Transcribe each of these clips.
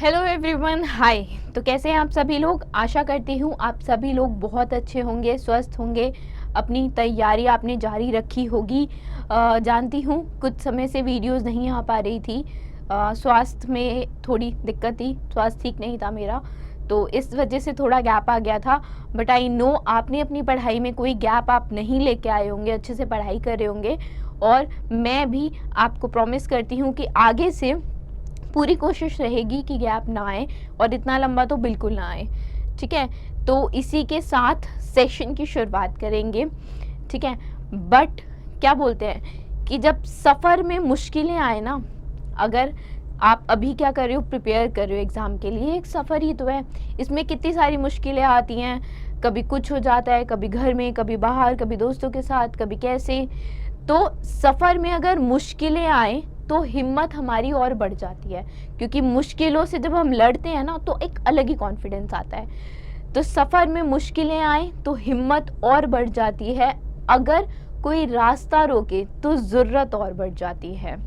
Hello everyone, हाय। तो कैसे हैं आप सभी लोग? आशा करती हूँ आप सभी लोग बहुत अच्छे होंगे, स्वस्थ होंगे। अपनी तैयारी आपने जारी रखी होगी। जानती हूँ कुछ समय से वीडियोस नहीं आ पा रही थी। स्वास्थ्य में थोड़ी दिक्कत थी, स्वास्थ्य ठीक नहीं था मेरा, तो इस वजह से थोड़ा गैप आ गया था। बट आई नो आपने अपनी पढ़ाई में कोई गैप आप नहीं लेके आए होंगे, अच्छे से पढ़ाई कर रहे होंगे। और मैं भी आपको प्रॉमिस करती हूँ कि आगे से पूरी कोशिश रहेगी कि गैप ना आए, और इतना लंबा तो बिल्कुल ना आए। ठीक है, तो इसी के साथ सेशन की शुरुआत करेंगे। ठीक है, बट क्या बोलते हैं कि जब सफ़र में मुश्किलें आए ना, अगर आप अभी क्या कर रहे हो, प्रिपेयर कर रहे हो एग्ज़ाम के लिए, एक सफ़र ही तो है। इसमें कितनी सारी मुश्किलें आती हैं, कभी कुछ हो जाता है, कभी घर में, कभी बाहर, कभी दोस्तों के साथ, कभी कैसे। तो सफ़र में अगर मुश्किलें आए तो हिम्मत हमारी और बढ़ जाती है, क्योंकि मुश्किलों से जब हम लड़ते हैं ना तो एक अलग ही कॉन्फिडेंस आता है। तो सफ़र में मुश्किलें आए तो हिम्मत और बढ़ जाती है, अगर कोई रास्ता रोके तो ज़रूरत और बढ़ जाती है।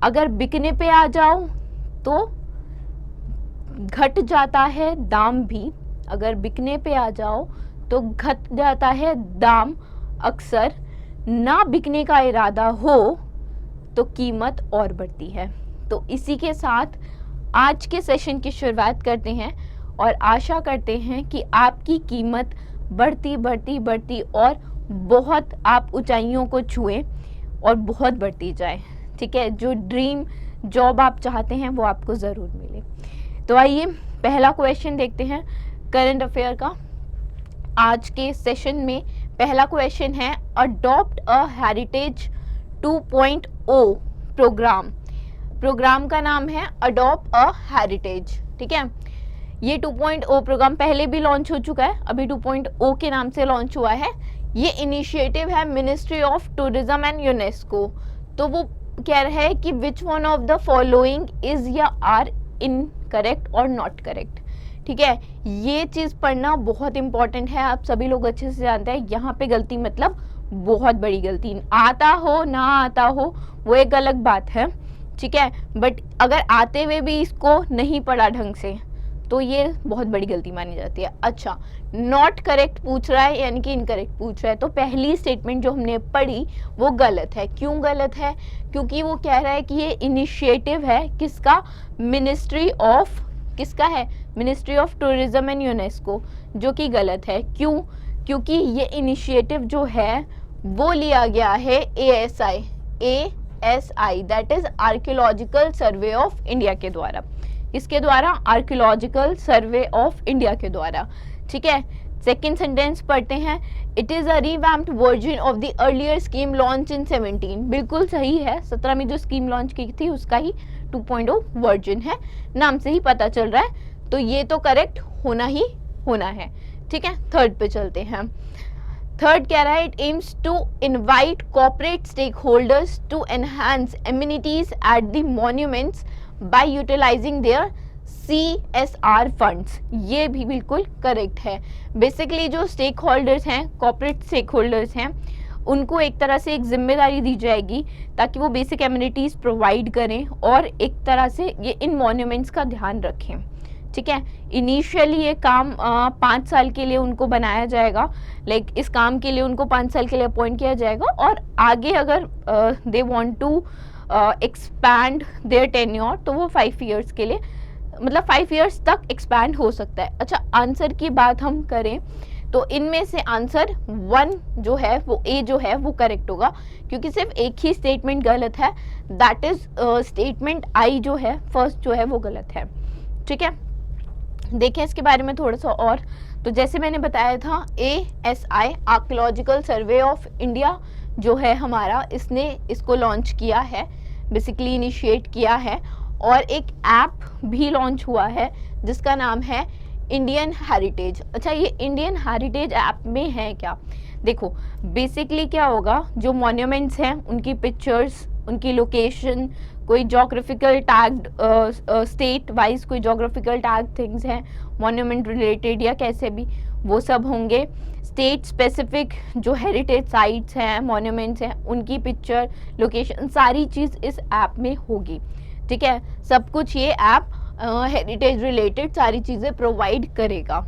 अगर बिकने पे आ जाओ तो घट जाता है दाम भी, अगर बिकने पे आ जाओ तो घट जाता है दाम। अक्सर ना बिकने का इरादा हो तो कीमत और बढ़ती है। तो इसी के साथ आज के सेशन की शुरुआत करते हैं, और आशा करते हैं कि आपकी कीमत बढ़ती बढ़ती बढ़ती और बहुत आप ऊंचाइयों को छुएं और बहुत बढ़ती जाए। ठीक है, जो ड्रीम जॉब आप चाहते हैं वो आपको ज़रूर मिले। तो आइए पहला क्वेश्चन देखते हैं करंट अफेयर का। आज के सेशन में पहला क्वेश्चन है, अडॉप्ट अ हेरिटेज 2.0 प्रोग्राम का नाम है अडॉप्ट अ हेरिटेज। ठीक है, ये 2.0 प्रोग्राम पहले भी लॉन्च हो चुका है, अभी 2.0 के नाम से लॉन्च हुआ है। ये इनिशिएटिव है ministry of tourism and UNESCO. तो वो कह रहा है कि which one of the following is या आर इनकरेक्ट और नॉट करेक्ट। ठीक है, ये चीज़ पढ़ना बहुत इंपॉर्टेंट है, आप सभी लोग अच्छे से जानते हैं। यहाँ पे गलती मतलब बहुत बड़ी गलती, आता हो ना आता हो वो एक अलग बात है। ठीक है, बट अगर आते हुए भी इसको नहीं पढ़ा ढंग से तो ये बहुत बड़ी गलती मानी जाती है। अच्छा, नॉट करेक्ट पूछ रहा है यानी कि इनकरेक्ट पूछ रहा है, तो पहली स्टेटमेंट जो हमने पढ़ी वो गलत है। क्यों गलत है? क्योंकि वो कह रहा है कि ये इनिशिएटिव है किसका, मिनिस्ट्री ऑफ, किसका है, ministry of tourism and UNESCO, जो कि गलत है। क्यों? क्योंकि ये इनिशिएटिव जो है वो लिया गया है ASI that is archaeological survey of India के द्वारा। इसके द्वारा, आर्कियोलॉजिकल सर्वे ऑफ इंडिया के द्वारा। ठीक है, सेकेंड सेंटेंस पढ़ते हैं, it is a revamped version of the earlier scheme launch in 17। बिल्कुल सही है, 17 में जो स्कीम लॉन्च की थी उसका ही 2.0 वर्जन है, नाम से ही पता चल रहा है। तो ये तो करेक्ट होना ही होना है। ठीक है, थर्ड पे चलते हैं। थर्ड कह रहा है, it aims to invite corporate stakeholders to enhance amenities at the monuments by utilizing their CSR funds. ये भी बिल्कुल करेक्ट है। बेसिकली जो स्टेक होल्डर्स हैं, कॉर्पोरेट स्टेक होल्डर्स हैं, उनको एक तरह से एक जिम्मेदारी दी जाएगी ताकि वो बेसिक एमिनिटीज़ प्रोवाइड करें और एक तरह से ये इन मॉन्यूमेंट्स का ध्यान रखें। ठीक है, इनिशियली ये काम 5 साल के लिए उनको बनाया जाएगा, लाइक इस काम के लिए उनको 5 साल के लिए अपॉइंट किया जाएगा, और आगे अगर they want to expand their tenure तो वो 5 ईयर्स के लिए, मतलब 5 ईयर्स तक एक्सपैंड हो सकता है। अच्छा, आंसर की बात हम करें तो इनमें से आंसर 1 जो है वो ए जो है वो करेक्ट होगा, क्योंकि सिर्फ एक ही स्टेटमेंट गलत है, दैट इज स्टेटमेंट आई जो है फर्स्ट जो है वो गलत है। ठीक है, देखें इसके बारे में थोड़ा सा और। तो जैसे मैंने बताया था, ASI archaeological survey of India जो है हमारा, इसने इसको लॉन्च किया है, बेसिकली इनिशिएट किया है, और एक ऐप भी लॉन्च हुआ है जिसका नाम है इंडियन हेरिटेज। अच्छा, ये इंडियन हेरिटेज ऐप में है क्या? देखो, बेसिकली क्या होगा, जो मॉन्यूमेंट्स हैं उनकी पिक्चर्स, उनकी लोकेशन, कोई जोग्राफिकल टैग्ड स्टेट वाइज कोई जोग्राफिकल टैग थिंग्स हैं मॉन्यूमेंट रिलेटेड या कैसे भी, वो सब होंगे। स्टेट स्पेसिफिक जो हेरिटेज साइट्स हैं, मॉन्यूमेंट्स हैं, उनकी पिक्चर, लोकेशन, सारी चीज़ इस ऐप में होगी। ठीक है, सब कुछ ये ऐप हेरिटेज रिलेटेड सारी चीज़ें प्रोवाइड करेगा,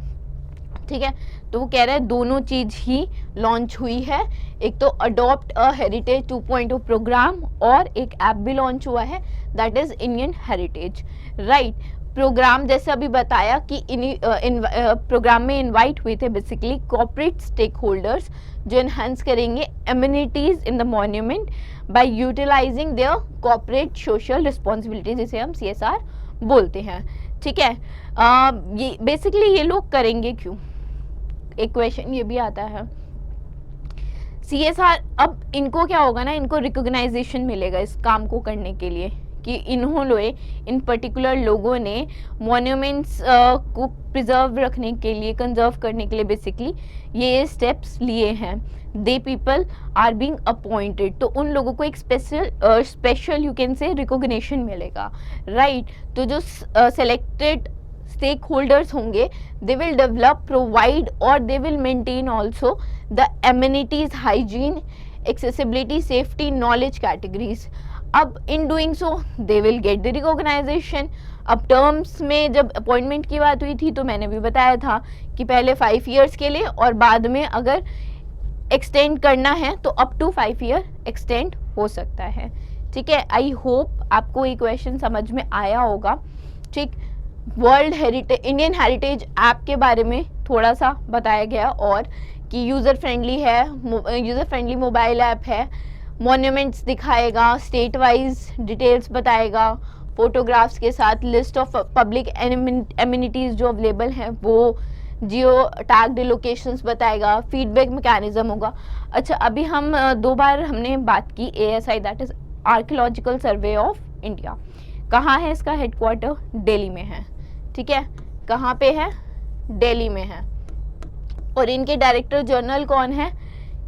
ठीक है। तो वो कह रहा है दोनों चीज़ ही लॉन्च हुई है, एक तो अडॉप्ट अ हेरिटेज 2.0 प्रोग्राम और एक ऐप भी लॉन्च हुआ है, that is Indian heritage, right. Programme जैसे अभी बताया कि प्रोग्राम में इनवाइट हुए थे बेसिकली कॉर्पोरेट स्टेक होल्डर्स जो एनहांस करेंगे amenities in the monument by utilizing their corporate social responsibility, जिसे हम CSR बोलते हैं, ठीक है। ये बेसिकली ये लोग करेंगे क्यों, एक क्वेश्चन ये भी आता है। CSR, अब इनको क्या होगा ना, इनको रिकॉग्नाइजेशन मिलेगा इस काम को करने के लिए कि इन्होंने इन पर्टिकुलर लोगों ने मॉन्यूमेंट्स को प्रिजर्व रखने के लिए, कंजर्व करने के लिए बेसिकली ये स्टेप्स लिए हैं। They people are being appointed, तो उन लोगों को एक special you can say recognition मिलेगा, राइट। तो जो सेलेक्टेड स्टेक होल्डर्स होंगे, दे विल डेवलप, प्रोवाइड और they will maintain also the amenities, hygiene, accessibility, safety, knowledge categories. अब in doing so they will get the recognization. अब terms में जब appointment की बात हुई थी तो मैंने भी बताया था कि पहले 5 ईयर्स के लिए और बाद में अगर एक्सटेंड करना है तो अप टू 5 ईयर एक्सटेंड हो सकता है, ठीक है। आई होप आपको ये क्वेश्चन समझ में आया होगा, ठीक। World heritage, Indian heritage app के बारे में थोड़ा सा बताया गया और कि यूज़र फ्रेंडली है, यूज़र फ्रेंडली मोबाइल ऐप है, मॉन्यूमेंट्स दिखाएगा, स्टेट वाइज डिटेल्स बताएगा, फोटोग्राफ्स के साथ लिस्ट ऑफ पब्लिक एमिनिटीज़ जो अवेलेबल हैं वो, जियो टैग्ड लोकेशंस बताएगा, फीडबैक मैकेनिज्म होगा। अच्छा, अभी हम 2 बार हमने बात की ASI, that is archaeological survey of India. कहाँ है इसका हेडक्वार्टर? दिल्ली में है, ठीक है। कहाँ पे है? दिल्ली में है। और इनके डायरेक्टर जनरल कौन है?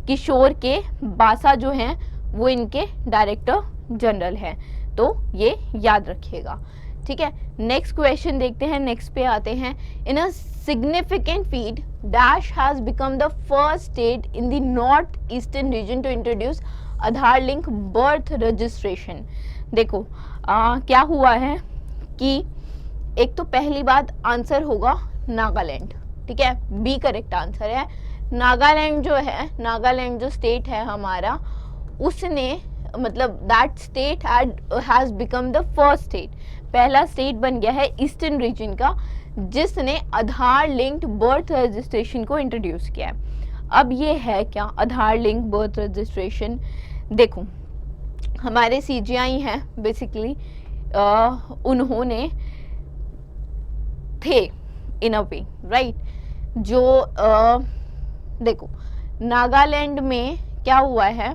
किशोर के बासा जो हैं वो इनके डायरेक्टर जनरल हैं, तो ये याद रखिएगा, ठीक है। नेक्स्ट क्वेश्चन देखते हैं, नेक्स्ट पे आते हैं। In a significant feat, dash has become the first state in the north eastern region to introduce Aadhaar link birth registration. देखो क्या हुआ है कि एक तो पहली बात आंसर होगा नागालैंड, ठीक है, बी करेक्ट आंसर है। नागालैंड जो है, नागालैंड जो स्टेट है हमारा, उसने मतलब that state has become the first state, पहला स्टेट बन गया है ईस्टर्न रीजन का जिसने आधार लिंक्ड बर्थ रजिस्ट्रेशन को इंट्रोड्यूस किया है। अब ये है क्या आधार लिंक बर्थ रजिस्ट्रेशन? देखो हमारे CGI हैं बेसिकली, उन्होंने थे इन अ वे, राइट, जो देखो नागालैंड में क्या हुआ है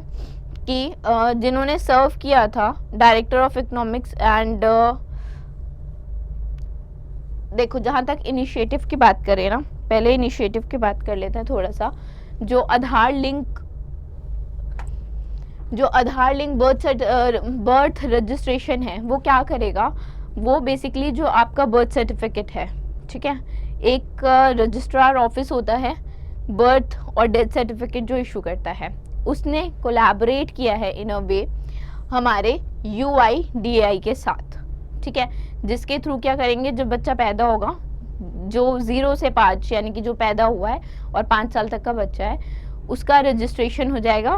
कि जिन्होंने सर्व किया था डायरेक्टर ऑफ इकोनॉमिक्स एंड, देखो जहाँ तक इनिशिएटिव की बात करें ना, पहले इनिशिएटिव की बात कर लेते हैं थोड़ा सा। जो आधार लिंक बर्थ रजिस्ट्रेशन है वो क्या करेगा, वो बेसिकली जो आपका बर्थ सर्टिफिकेट है, ठीक है, एक रजिस्ट्रार ऑफिस होता है बर्थ और डेथ सर्टिफिकेट जो इशू करता है, उसने कोलैबोरेट किया है इन अ वे हमारे UIDAI के साथ, ठीक है, जिसके थ्रू क्या करेंगे, जब बच्चा पैदा होगा, जो 0 से 5 यानी कि जो पैदा हुआ है और 5 साल तक का बच्चा है, उसका रजिस्ट्रेशन हो जाएगा,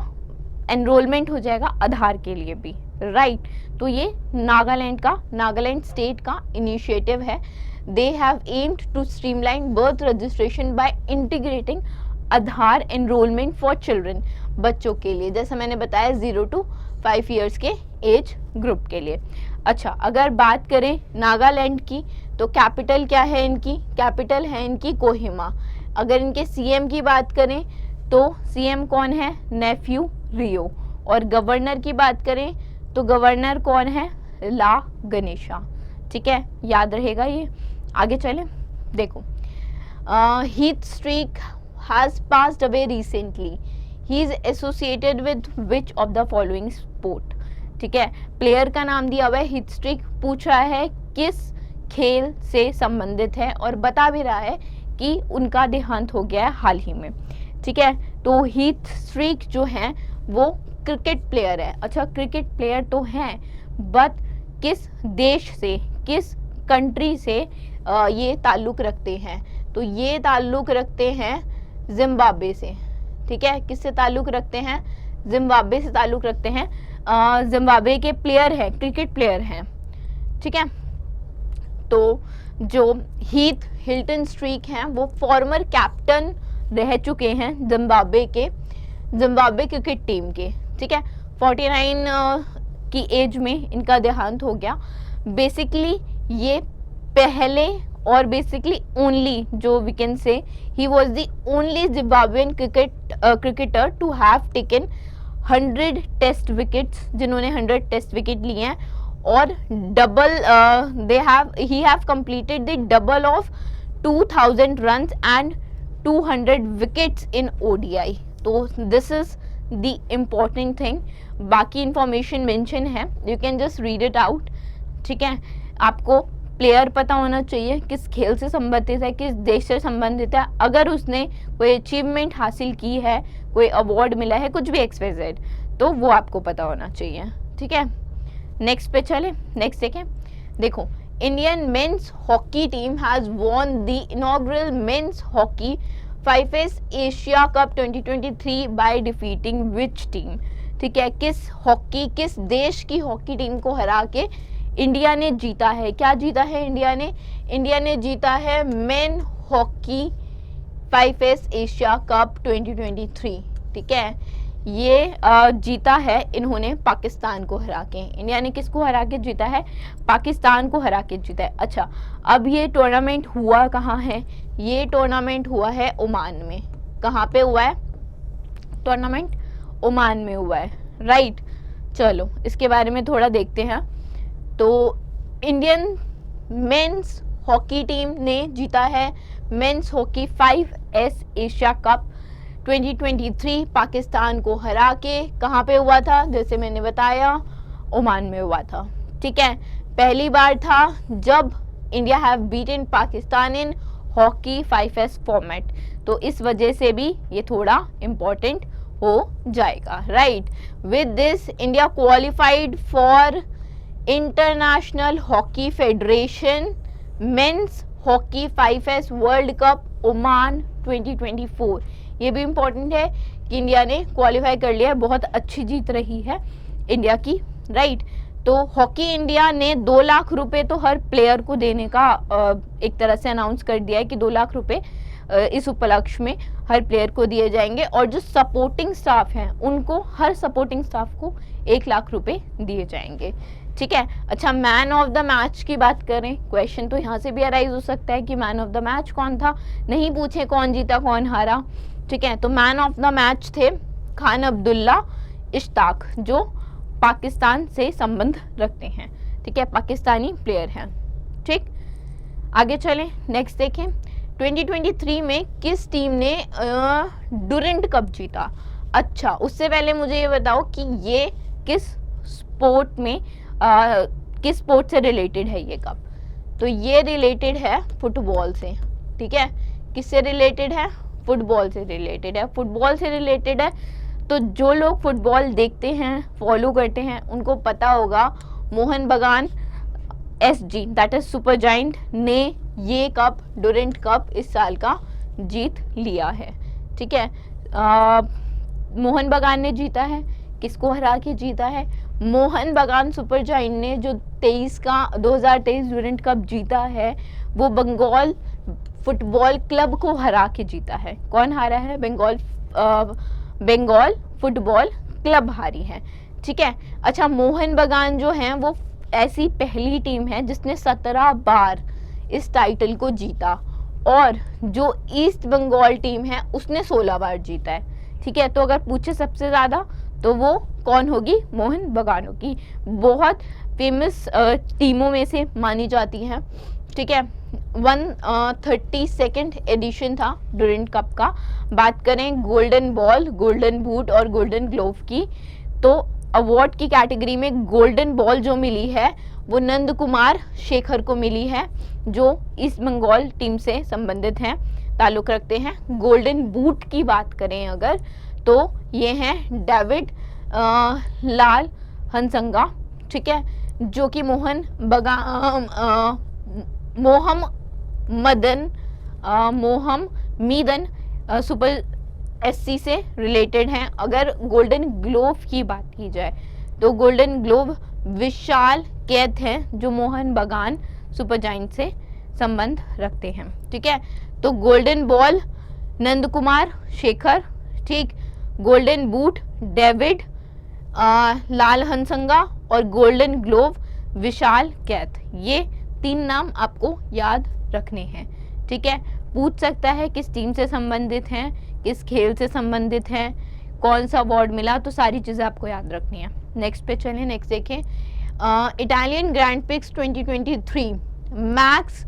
एनरोलमेंट हो जाएगा आधार के लिए भी, राइट। तो ये नागालैंड स्टेट का इनिशिएटिव है। They have aimed to streamline birth registration by integrating Aadhaar enrolment for children, बच्चों के लिए, जैसा मैंने बताया 0 to 5 ईयर्स के एज ग्रुप के लिए। अच्छा, अगर बात करें नागालैंड की तो कैपिटल क्या है इनकी? कैपिटल है इनकी कोहिमा। अगर इनके CM की बात करें तो CM कौन है? नेफ्यू रियो। और गवर्नर की बात करें तो गवर्नर कौन है? ला गणेशा, ठीक है, याद रहेगा ये। आगे चलें, देखो Heath streak has passed away recently, he is associated with which of the following sport, ठीक है, प्लेयर का नाम दिया हुआ है, हीथ स्ट्रीक पूछ रहा है किस खेल से संबंधित है और बता भी रहा है कि उनका देहांत हो गया है हाल ही में, ठीक है। तो हीथ स्ट्रीक जो है वो क्रिकेट प्लेयर है। अच्छा, क्रिकेट प्लेयर तो हैं बट किस देश से, किस कंट्री से ये ताल्लुक़ रखते हैं? तो ये ताल्लुक़ रखते हैं जिम्बाब्वे से। ठीक है, किससे ताल्लुक़ रखते हैं? जिम्बाब्वे से ताल्लुक़ रखते हैं। जिम्बाब्वे के प्लेयर हैं, क्रिकेट प्लेयर हैं। ठीक है, तो जो हीथ हिल्टन स्ट्रीक हैं वो फॉर्मर कैप्टन रह चुके हैं जिम्बाब्वे क्रिकेट टीम के। ठीक है, 49 की एज में इनका देहांत हो गया। बेसिकली ये पहले और बेसिकली ओनली, जो वी कैन से, ही was the only Zimbabwean cricketer to have taken 100 test wickets, जिन्होंने 100 टेस्ट विकेट लिए हैं, और double he have completed the double of 2000 runs and 200 wickets in ODI। तो this is the important thing. बाकी information mention है, you can just read it out. ठीक है, आपको प्लेयर पता होना चाहिए, किस खेल से संबंधित है, किस देश से संबंधित है, अगर उसने कोई अचीवमेंट हासिल की है, कोई अवार्ड मिला है, कुछ भी XYZ, तो वो आपको पता होना चाहिए। ठीक है, नेक्स्ट पे चले। नेक्स्ट देखें, देखो, Indian men's hockey team has won the inaugural men's hockey 5S Asia cup 2023 by defeating which team? ठीक है, किस देश की हॉकी टीम को हरा के इंडिया ने जीता है? क्या जीता है इंडिया ने जीता है main hockey 5S Asia cup 2023। ठीक है, ये जीता है इन्होंने पाकिस्तान को हरा के। इंडिया ने किसको हरा के जीता है? पाकिस्तान को हरा के जीता है। अच्छा, अब ये टूर्नामेंट हुआ कहाँ है? ये टूर्नामेंट हुआ है ओमान में। कहाँ पे हुआ है टूर्नामेंट? ओमान में हुआ है, राइट। चलो इसके बारे में थोड़ा देखते हैं। तो इंडियन मेंस हॉकी टीम ने जीता है men's hockey 5S Asia cup 2023 Pakistan को हरा के। कहाँ पे हुआ था? जैसे मैंने बताया, ओमान में हुआ था। ठीक है, पहली बार था जब India have beaten Pakistan in hockey 5S format, तो इस वजह से भी ये थोड़ा इम्पोर्टेंट हो जाएगा, right. With this India qualified for international hockey federation men's hockey 5S world cup Oman 2024। ये भी इम्पोर्टेंट है कि इंडिया ने क्वालिफाई कर लिया है, बहुत अच्छी जीत रही है इंडिया की, राइट। तो हॉकी इंडिया ने 2 लाख रुपए तो हर प्लेयर को देने का एक तरह से अनाउंस कर दिया है कि 2 लाख रुपए इस उपलक्ष्य में हर प्लेयर को दिए जाएंगे, और जो सपोर्टिंग स्टाफ हैं उनको, हर सपोर्टिंग स्टाफ को 1 लाख रुपए दिए जाएंगे। ठीक है, अच्छा, मैन ऑफ द मैच की बात करें, क्वेश्चन तो यहाँ से भी अराइज हो सकता है कि मैन ऑफ द मैच कौन था। नहीं पूछे कौन जीता कौन हारा। ठीक है, तो मैन ऑफ द मैच थे खान अब्दुल्ला इश्ताक, जो पाकिस्तान से संबंध रखते हैं। ठीक है, पाकिस्तानी प्लेयर हैं। ठीक, आगे चलें, नेक्स्ट देखें। 2023 में किस टीम ने डुरंट कप जीता? अच्छा, उससे पहले मुझे ये बताओ कि ये किस स्पोर्ट में किस स्पोर्ट से रिलेटेड है ये कप? तो ये रिलेटेड है फुटबॉल से। ठीक है, किससे रिलेटेड है? फुटबॉल से रिलेटेड है। फुटबॉल से रिलेटेड है तो जो लोग फुटबॉल देखते हैं, फॉलो करते हैं, उनको पता होगा मोहन बगान SG, that is super giant, ने ये कप, डुरंट कप, इस साल का जीत लिया है। ठीक है, मोहन बगान ने जीता है। किसको हरा के जीता है? मोहन बगान सुपर जायंट ने जो 2023 डुरंट कप जीता है, वो बंगाल फुटबॉल क्लब को हरा के जीता है। कौन हारा है? बंगाल फुटबॉल क्लब हारी है। ठीक है, अच्छा, मोहन बगान जो है वो ऐसी पहली टीम है जिसने 17 बार इस टाइटल को जीता, और जो ईस्ट बंगाल टीम है उसने 16 बार जीता है। ठीक है, तो अगर पूछे सबसे ज़्यादा तो वो कौन होगी? मोहन बगान होगी। बहुत फेमस टीमों में से मानी जाती है। ठीक है, 132nd एडिशन था डुरंट कप का। बात करें गोल्डन बॉल, गोल्डन बूट और गोल्डन ग्लोव की, तो अवार्ड की कैटेगरी में गोल्डन बॉल जो मिली है वो नंद कुमार शेखर को मिली है, जो ईस्ट बंगाल टीम से संबंधित हैं, ताल्लुक़ रखते हैं। गोल्डन बूट की बात करें अगर, तो ये हैं डेविड लाल हंसंगा। ठीक है, जो कि मोहन मोहम्मदन सुपर एससी से रिलेटेड हैं। अगर गोल्डन ग्लोब की बात की जाए तो गोल्डन ग्लोब विशाल कैथ हैं जो मोहन बगान सुपर जायंट से संबंध रखते हैं। ठीक है, तो गोल्डन बॉल नंद कुमार शेखर, ठीक, गोल्डन बूट डेविड लाल हंसंगा और गोल्डन ग्लोब विशाल कैथ, ये 3 नाम आपको याद रखने हैं। ठीक है, पूछ सकता है किस टीम से संबंधित हैं, किस खेल से संबंधित हैं, कौन सा अवार्ड मिला, तो सारी चीज़ें आपको याद रखनी है। नेक्स्ट पे चलें, नेक्स्ट देखें। Italian grand prix 2023 max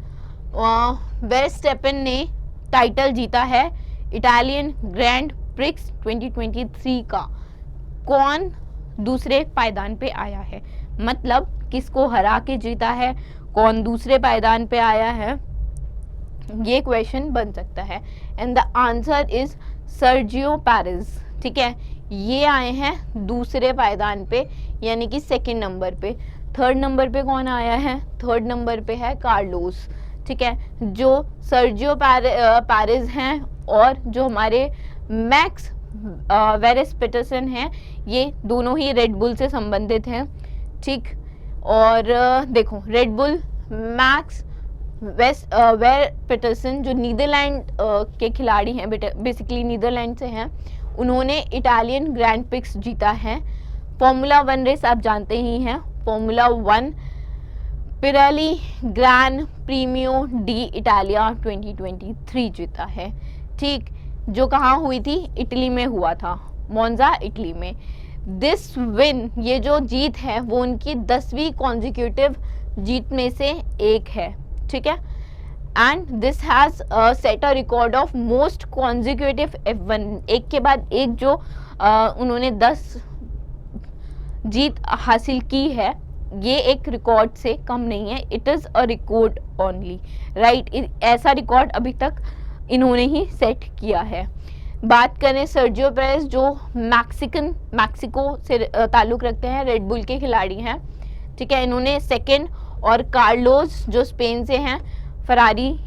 Verstappen ने टाइटल जीता है इटालियन ग्रैंड प्रिक्स 2023 का। कौन दूसरे पायदान पे आया है, मतलब किसको हरा के जीता है, कौन दूसरे पायदान पे आया है, ये क्वेश्चन बन सकता है। And the answer is Sergio Perez. ठीक है, ये आए हैं दूसरे पायदान पे, यानी कि 2nd नंबर पे। 3rd नंबर पे कौन आया है, 3rd नंबर पे है कार्लोस। ठीक है, जो सर्जियो पेरेज हैं और जो हमारे मैक्स वेरेस्पेटसन हैं, ये दोनों ही रेड बुल से संबंधित हैं। ठीक, और देखो रेड बुल मैक्स वेरस्पेटसन जो नीदरलैंड के खिलाड़ी हैं, बेसिकली नीदरलैंड से हैं, उन्होंने इटालियन ग्रैंड प्रिक्स जीता है। फॉर्मूला 1 रेस आप जानते ही हैं, formula 1 Pirelli grand Premio D Italia 2023 जीता है। ठीक, जो कहाँ हुई थी, इटली में हुआ था, मोन्जा इटली में। दिस विन, ये जो जीत है वो उनकी 10वीं कॉन्जिक्यूटिव जीत में से एक है। ठीक है, and this has set a record of most consecutive F1, एक के बाद एक जो उन्होंने 10 जीत हासिल की है, ये एक रिकॉर्ड से कम नहीं है। It is a record only, right, ऐसा रिकॉर्ड अभी तक इन्होंने ही सेट किया है। बात करें सर्जियो पेरेज जो मैक्सिको से ताल्लुक़ रखते हैं, रेड बुल के खिलाड़ी हैं। ठीक है, इन्होंने 2nd, और कार्लोस जो स्पेन से हैं, फरारी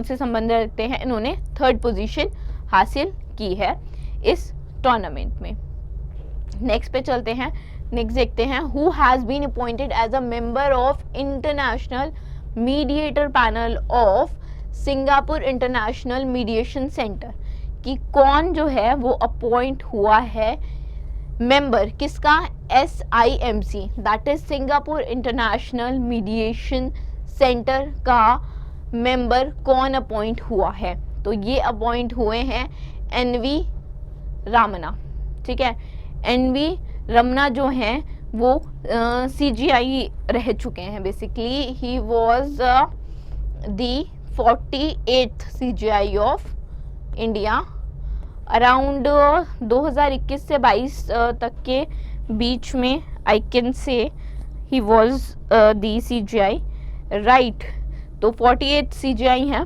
से संबंध रखते हैं, इन्होंने 3rd पोजीशन हासिल की है इस टूर्नामेंट में। नेक्स्ट पे चलते हैं, नेक्स्ट देखते हैं। Who has been appointed as a member of international mediator panel of Singapore international mediation centre, कि कौन जो है वो अपॉइंट हुआ है मेंबर किसका, SIMC, that is Singapore international mediation centre का मेंबर कौन अपॉइंट हुआ है, तो ये अपॉइंट हुए हैं NV रामना। ठीक है, NV रमना जो हैं वो CGI रह चुके हैं, basically he was the 48th CGI of India around 2021 से 22 तक के बीच में। I can say he was the CGI, right, तो 48 CGI हैं।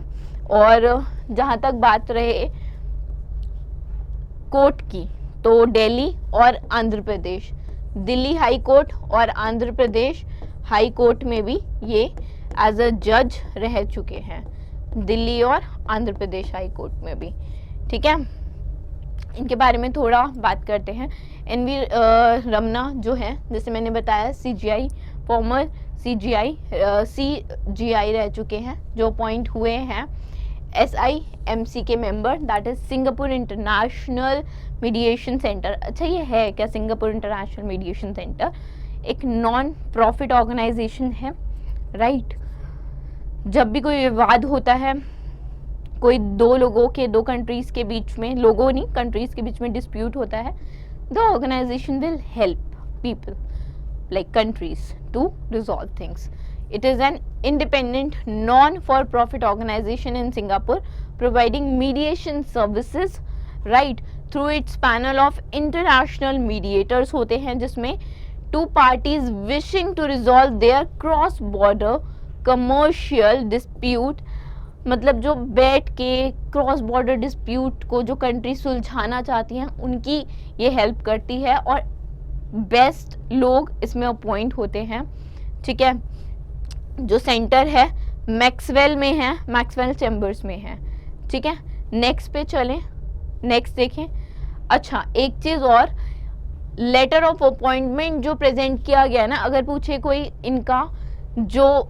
और जहाँ तक बात रहे कोर्ट की, तो दिल्ली और आंध्र प्रदेश, दिल्ली हाई कोर्ट और आंध्र प्रदेश हाई कोर्ट में भी ये एज अ जज रह चुके हैं, दिल्ली और आंध्र प्रदेश हाई कोर्ट में भी। ठीक है, इनके बारे में थोड़ा बात करते हैं। NV रमना जो है, जैसे मैंने बताया, CGI फॉर्मर CGI रह चुके हैं, जो अपॉइंट हुए हैं SIMC के member, that is Singapore international mediation centre. अच्छा, ये है क्या सिंगापुर इंटरनेशनल मीडिएशन सेंटर? एक नॉन प्रॉफिट ऑर्गेनाइजेशन है, राइट। जब भी कोई विवाद होता है, कोई दो लोगों के, दो कंट्रीज के बीच में, लोगों नहीं कंट्रीज के बीच में डिस्प्यूट होता है, the organisation will help people like countries to resolve things. It is an independent non-for-profit organization in Singapore providing mediation services, right, through its panel of international mediators होते हैं, जिसमें two parties wishing to resolve their cross-border commercial dispute, मतलब जो बैठ के cross border dispute को जो country सुलझाना चाहती हैं, उनकी ये हेल्प करती है और बेस्ट लोग इसमें अपॉइंट होते हैं। ठीक है, जो सेंटर है मैक्सवेल में है, मैक्सवेल चैम्बर्स में है। ठीक है, नेक्स्ट पे चलें, नेक्स्ट देखें। अच्छा, एक चीज़ और, लेटर ऑफ अपॉइंटमेंट जो प्रेजेंट किया गया ना, अगर पूछे कोई इनका जो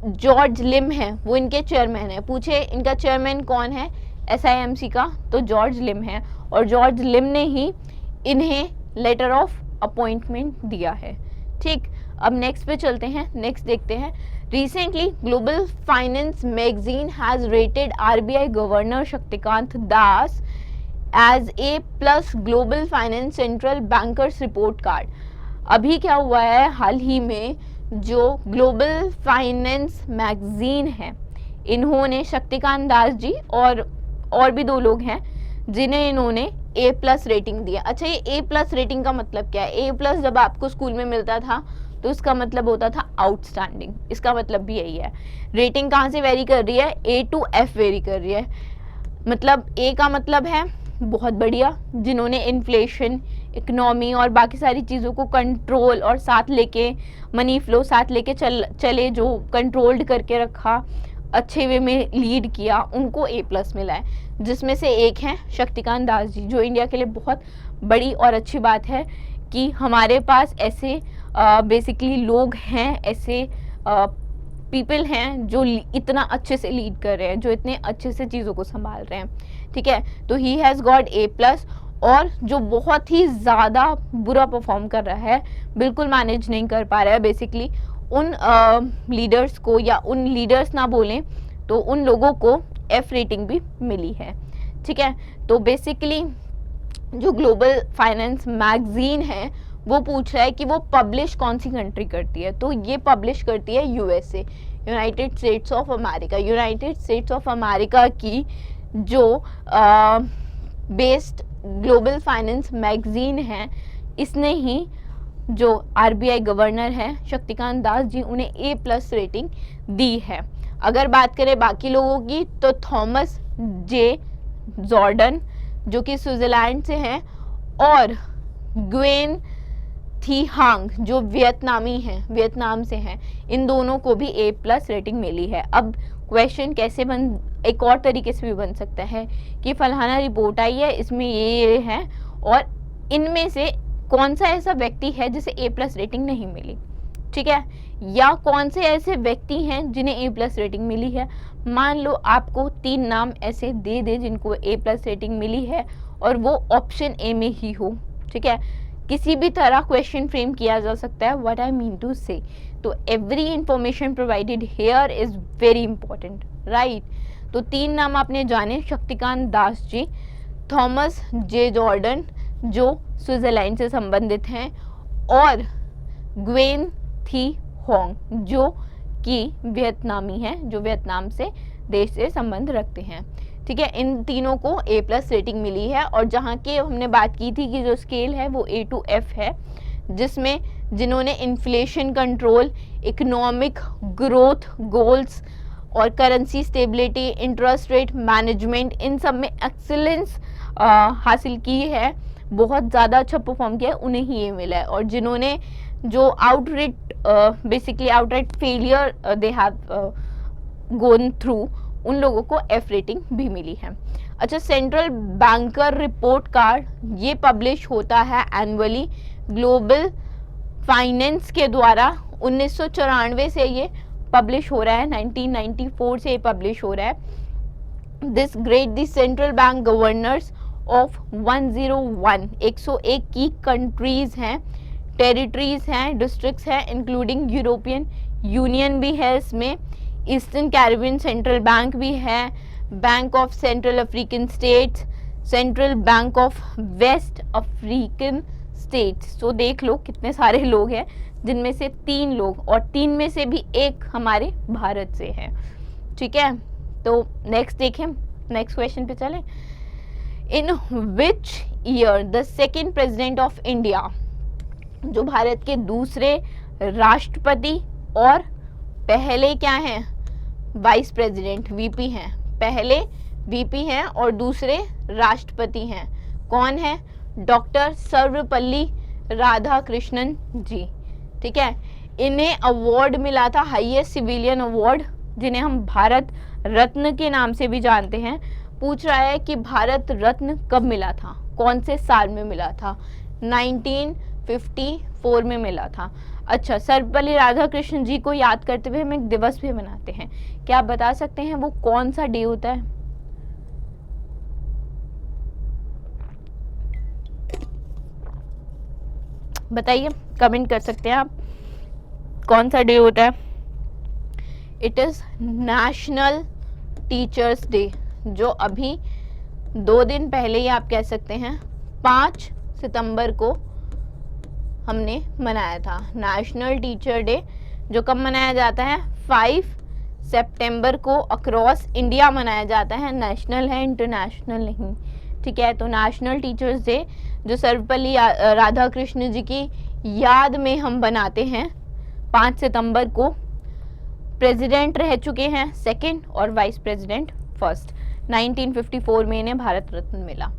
जॉर्ज लिम है वो इनके चेयरमैन है, पूछे इनका चेयरमैन कौन है SIMC का, तो जॉर्ज लिम है, और जॉर्ज लिम ने ही इन्हें लेटर ऑफ अपॉइंटमेंट दिया है। ठीक, अब नेक्स्ट पे चलते हैं, नेक्स्ट देखते हैं। Recently global finance magazine has rated RBI governor Shaktikanta Das as A+ global finance central bankers report card. अभी क्या हुआ है, हाल ही में जो ग्लोबल फाइनेंस मैगजीन है, इन्होंने शक्तिकांत दास जी और भी 2 लोग हैं जिन्हें इन्होंने A+ रेटिंग दिया। अच्छा, ये A+ रेटिंग का मतलब क्या है? A+ जब आपको स्कूल में मिलता था तो इसका मतलब होता था आउटस्टैंडिंग, इसका मतलब भी यही है। रेटिंग कहाँ से वेरी कर रही है? A to F वेरी कर रही है। मतलब A का मतलब है बहुत बढ़िया, जिन्होंने इन्फ्लेशन, इकोनॉमी और बाकी सारी चीज़ों को कंट्रोल और साथ लेके, मनी फ्लो साथ लेके चले, जो कंट्रोल्ड करके रखा, अच्छे वे में लीड किया, उनको A+ मिला है। जिसमें से एक हैं शक्तिकांत दास जी, जो इंडिया के लिए बहुत बड़ी और अच्छी बात है कि हमारे पास ऐसे बेसिकली लोग हैं, ऐसे पीपल हैं जो इतना अच्छे से लीड कर रहे हैं, जो इतने अच्छे से चीज़ों को संभाल रहे हैं। ठीक है, तो ही हैज़ गॉट A+। और जो बहुत ही ज़्यादा बुरा परफॉर्म कर रहा है, बिल्कुल मैनेज नहीं कर पा रहा है, बेसिकली उन लीडर्स को, या उन लीडर्स ना बोलें तो उन लोगों को F रेटिंग भी मिली है। ठीक है, तो बेसिकली जो ग्लोबल फाइनेंस मैगजीन है वो पूछ रहा है कि वो पब्लिश कौन सी कंट्री करती है, तो ये पब्लिश करती है USA, United states of America. United states of America की जो बेस्ड ग्लोबल फाइनेंस मैगजीन है, इसने ही जो RBI गवर्नर है शक्तिकांत दास जी, उन्हें A+ रेटिंग दी है। अगर बात करें बाकी लोगों की, तो थॉमस जे जॉर्डन जो कि स्विट्जरलैंड से हैं, और ग्वेन थी हांग जो वियतनामी हैं, वियतनाम से हैं, इन दोनों को भी A+ रेटिंग मिली है। अब क्वेश्चन कैसे एक और तरीके से भी बन सकता है कि फलाना रिपोर्ट आई है, इसमें ये है, और इनमें से कौन सा ऐसा व्यक्ति है जिसे A+ रेटिंग नहीं मिली। ठीक है, या कौन से ऐसे व्यक्ति हैं जिन्हें A+ रेटिंग मिली है। मान लो आपको 3 नाम ऐसे दे दे जिनको A+ रेटिंग मिली है, और वो ऑप्शन A में ही हो। ठीक है, किसी भी तरह क्वेश्चन फ्रेम किया जा सकता है, व्हाट आई मीन टू से। तो every information provided here is very important, right. तो 3 नाम आपने जाने, Shaktikanta Das ji, Thomas J Jordan जो स्विट्जरलैंड से संबंधित हैं, और ग्वेन थी होंग जो कि वियतनामी हैं, जो वियतनाम से देश से संबंध रखते हैं। ठीक है, इन तीनों को A+ रेटिंग मिली है। और जहाँ के हमने बात की थी कि जो स्केल है वो A to F है, जिसमें जिन्होंने inflation control, economic growth goals और currency stability, interest rate management, इन सब में एक्सीलेंस हासिल की है, बहुत ज़्यादा अच्छा परफॉर्म किया है, उन्हें ही ये मिला है। और जिन्होंने जो basically outright failure they have gone through, उन लोगों को F रेटिंग भी मिली है। अच्छा, सेंट्रल बैंकर रिपोर्ट कार्ड ये पब्लिश होता है एनुअली ग्लोबल फाइनेंस के द्वारा। 1994 से ये पब्लिश हो रहा है, 1994 से ये पब्लिश हो रहा है। This grade the central bank governors of 101 की कंट्रीज हैं, टेरिटरीज हैं, डिस्ट्रिक्ट्स हैं, इंक्लूडिंग यूरोपियन यूनियन भी है इसमें, ईस्टर्न कैरिबियन सेंट्रल बैंक भी है, bank of central African states, central bank of west African states. तो देख लो कितने सारे लोग हैं, जिनमें से 3 लोग, और 3 में से भी 1 हमारे भारत से है। ठीक है, तो नेक्स्ट देखें, नेक्स्ट क्वेश्चन पे चलें। In which year the second president of India, जो भारत के दूसरे राष्ट्रपति और पहले क्या हैं, वाइस प्रेसिडेंट, VP हैं, पहले VP हैं और दूसरे राष्ट्रपति हैं, कौन है? डॉक्टर सर्वपल्ली राधाकृष्णन जी। ठीक है, इन्हें अवार्ड मिला था, हाईएस्ट सिविलियन अवार्ड जिन्हें हम भारत रत्न के नाम से भी जानते हैं, पूछ रहा है कि भारत रत्न कब मिला था, कौन से साल में मिला था। 1954 में मिला था। अच्छा, सर्वपल्ली राधाकृष्णन जी को याद करते हुए हम एक दिवस भी मनाते हैं। क्या आप बता सकते हैं वो कौन सा डे होता है? बताइए, कमेंट कर सकते हैं आप, कौन सा डे होता है? It is national teachers day, जो अभी 2 दिन पहले ही आप कह सकते हैं 5 सितंबर को हमने मनाया था। नेशनल टीचर डे जो कब मनाया जाता है? 5 सितंबर को अक्रॉस इंडिया मनाया जाता है। नेशनल है, इंटरनेशनल नहीं। ठीक है, तो नेशनल टीचर्स डे जो सर्वपल्ली राधाकृष्ण जी की याद में हम बनाते हैं 5 सितंबर को। प्रेसिडेंट रह चुके हैं सेकंड और वाइस प्रेसिडेंट फर्स्ट। 1954 में इन्हें भारत रत्न मिला।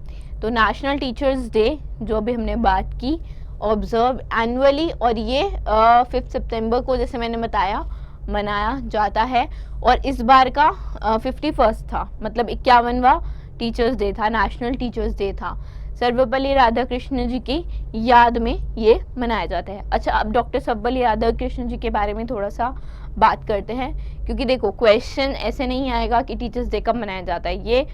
तो नेशनल टीचर्स डे जो अभी हमने बात की, ऑब्जर्व एनुअली, और ये 5 सितंबर को जैसे मैंने बताया मनाया जाता है। और इस बार का 51 था, मतलब 51वां टीचर्स डे था, नेशनल टीचर्स डे था। सर्वपल्ली राधाकृष्णन जी की याद में ये मनाया जाता है। अच्छा, अब डॉक्टर सर्वपल्ली राधाकृष्णन जी के बारे में थोड़ा सा बात करते हैं, क्योंकि देखो क्वेश्चन ऐसे नहीं आएगा कि टीचर्स डे कब मनाया जाता है। ये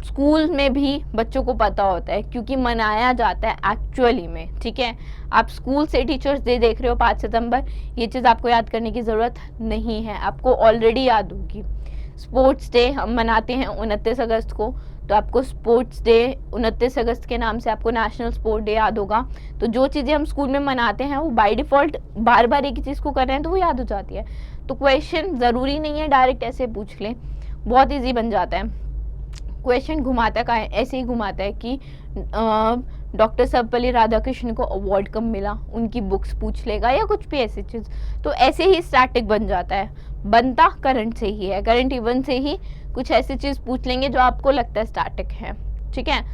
स्कूल में भी बच्चों को पता होता है, क्योंकि मनाया जाता है एक्चुअली में। ठीक है, आप स्कूल से टीचर्स डे देख रहे हो 5 सितंबर, ये चीज़ आपको याद करने की ज़रूरत नहीं है, आपको ऑलरेडी याद होगी। स्पोर्ट्स डे हम मनाते हैं 29 अगस्त को, तो आपको स्पोर्ट्स डे 29 अगस्त के नाम से आपको नेशनल स्पोर्ट डे याद होगा। तो जो चीज़ें हम स्कूल में मनाते हैं वो बाय डिफ़ॉल्ट बार बार एक ही चीज़ को कर रहे हैं तो वो याद हो जाती है। तो क्वेश्चन ज़रूरी नहीं है डायरेक्ट ऐसे पूछ लें, बहुत ईजी बन जाता है। क्वेश्चन घुमाता का है, ऐसे ही घुमाता है कि डॉक्टर सर्वपल्ली राधाकृष्णन को अवार्ड कब मिला, उनकी बुक्स पूछ लेगा या कुछ भी ऐसी चीज़। तो ऐसे ही स्टैटिक बन जाता है, बनता करंट से ही है, करंट इवेंट से ही कुछ ऐसी चीज़ पूछ लेंगे जो आपको लगता है स्टैटिक है। ठीक है,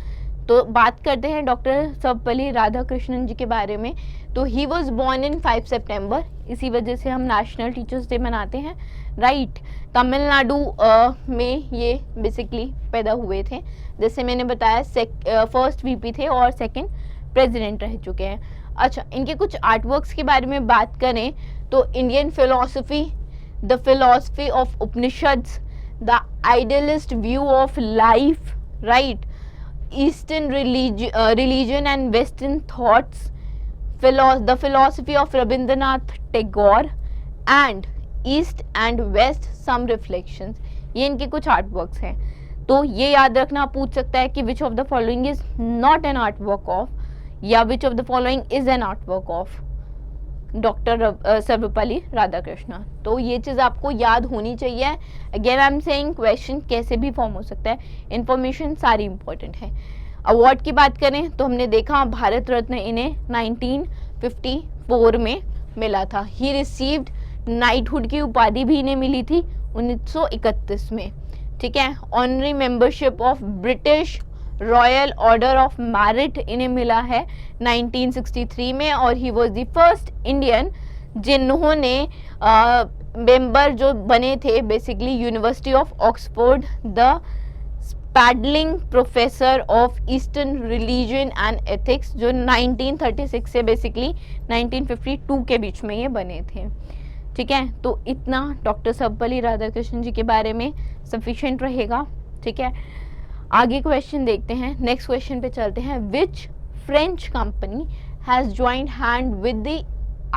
तो बात करते हैं डॉक्टर सर्वपल्ली राधाकृष्णन जी के बारे में। तो ही वॉज बॉर्न इन 5 सितंबर, इसी वजह से हम नेशनल टीचर्स डे मनाते हैं, राइट। तमिलनाडु में ये बेसिकली पैदा हुए थे, जैसे मैंने बताया फर्स्ट वीपी थे और सेकंड प्रेसिडेंट रह चुके हैं। अच्छा, इनके कुछ आर्टवर्क्स के बारे में बात करें तो Indian philosophy, the philosophy of Upanishads, the idealist view of life, right, eastern religion and western thoughts, the philosophy of Rabindranath Tagore and east and west some reflections, ये इनके कुछ आर्ट वर्क्स हैं। तो ये याद रखना पूछ सकता है कि which of the following is not an art work of, या which of the following is an art work of doctor Sarvepalli Radhakrishnan. तो ये चीज़ आपको याद होनी चाहिए। Again I am saying question कैसे भी फॉर्म हो सकता है, इंफॉर्मेशन सारी इंपॉर्टेंट है। अवार्ड की बात करें तो हमने देखा भारत रत्न इन्हें 1954 में मिला था। ही रिसीव्ड नाइटहुड की उपाधि भी इन्हें मिली थी 1931 में। ठीक है, honorary membership of British royal order of merit इन्हें मिला है 1963 में, और he was the first Indian जिन्होंने मेंबर जो बने थे basically university of Oxford, the Spalding professor of eastern religion and ethics, जो 1936 से बेसिकली 1952 के बीच में ये बने थे। ठीक है, तो इतना डॉक्टर सर्वपल्ली राधाकृष्णन जी के बारे में सफिशिएंट रहेगा। ठीक है, आगे क्वेश्चन देखते हैं, नेक्स्ट क्वेश्चन पे चलते हैं। Which French company has joined hand with the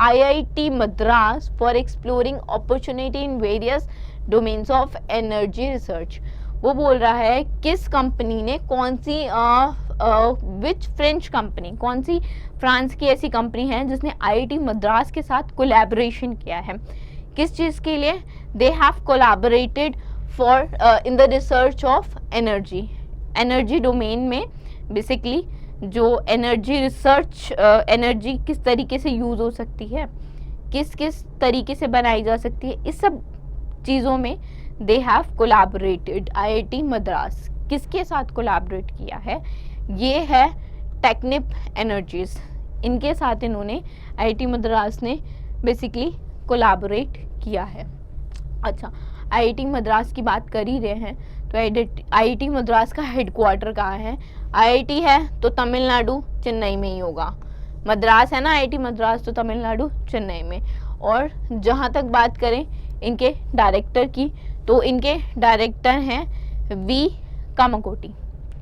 IIT Madras for exploring opportunity in various domains of energy research. वो बोल रहा है किस कंपनी ने, कौन सी विच फ्रेंच कंपनी, कौन सी फ्रांस की ऐसी कंपनी है जिसने IIT मद्रास के साथ कोलैबोरेशन किया है, किस चीज़ के लिए? दे have collaborated for in the research of energy, energy domain में बेसिकली जो एनर्जी रिसर्च, एनर्जी किस तरीके से यूज़ हो सकती है, किस किस तरीके से बनाई जा सकती है, इस सब चीज़ों में दे हैव कोलैबोरेटेड। IIT मद्रास किसके साथ कोलैबोरेट किया है? ये है टेक्निप एनर्जीज, इनके साथ इन्होंने IIT मद्रास ने बेसिकली कोलैबोरेट किया है। अच्छा, आईआईटी मद्रास की बात कर ही रहे हैं तो आईआईटी मद्रास का हेडक्वार्टर कहाँ है? आईआईटी है तो तमिलनाडु चेन्नई में ही होगा। मद्रास है ना आईआईटी मद्रास, तो तमिलनाडु चेन्नई में। और जहाँ तक बात करें इनके डायरेक्टर की, तो इनके डायरेक्टर हैं वी कामाकोटी।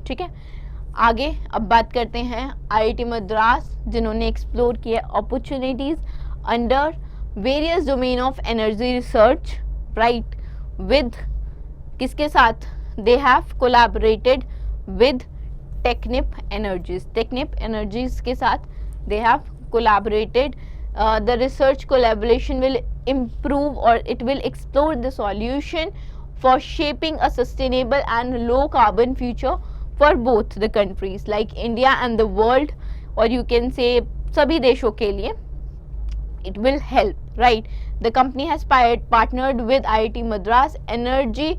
ठीक है, आगे अब बात करते हैं आईआईटी मद्रास जिन्होंने एक्सप्लोर किया opportunities under various domain of energy research, right, with किसके साथ? They have collaborated with Technip Energies. Technip Energies के साथ they have collaborated. The research collaboration will improve or it will explore the solution for shaping a sustainable and low carbon future for both the countries like India and the world, or you can say सभी देशों के लिए it will help, right? The company has partnered with IIT Madras Energy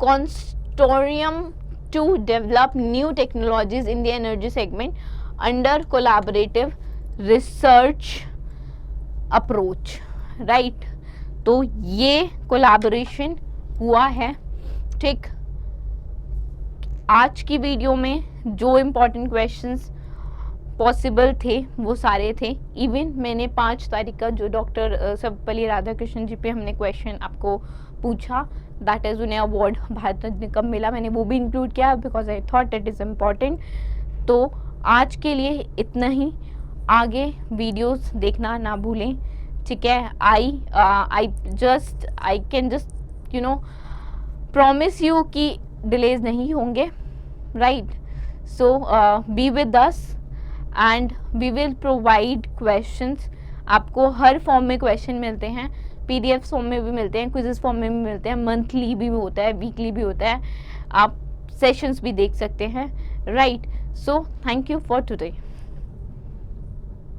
Consortium to develop new technologies in the energy segment under collaborative research approach, right. तो ये collaboration हुआ है। ठीक, आज की वीडियो में जो इम्पोर्टेंट क्वेश्चंस पॉसिबल थे वो सारे थे। इवन मैंने 5 तारीख का जो डॉक्टर सर्वपल्ली राधाकृष्णन जी पे हमने क्वेश्चन आपको पूछा, दैट इज़ उन्हें अवार्ड भारत रत्न कब मिला, मैंने वो भी इंक्लूड किया because I thought it is important. तो आज के लिए इतना ही, आगे वीडियोस देखना ना भूलें। ठीक है, I can just promise you कि डिलेज नहीं होंगे, right. So be with us and we will provide questions. आपको हर फॉर्म में क्वेश्चन मिलते हैं, पीडीएफ फॉर्म में भी मिलते हैं, क्विजेस फॉर्म में भी मिलते हैं, मंथली भी होता है, वीकली भी होता है, आप सेशंस भी देख सकते हैं, right. So thank you for today.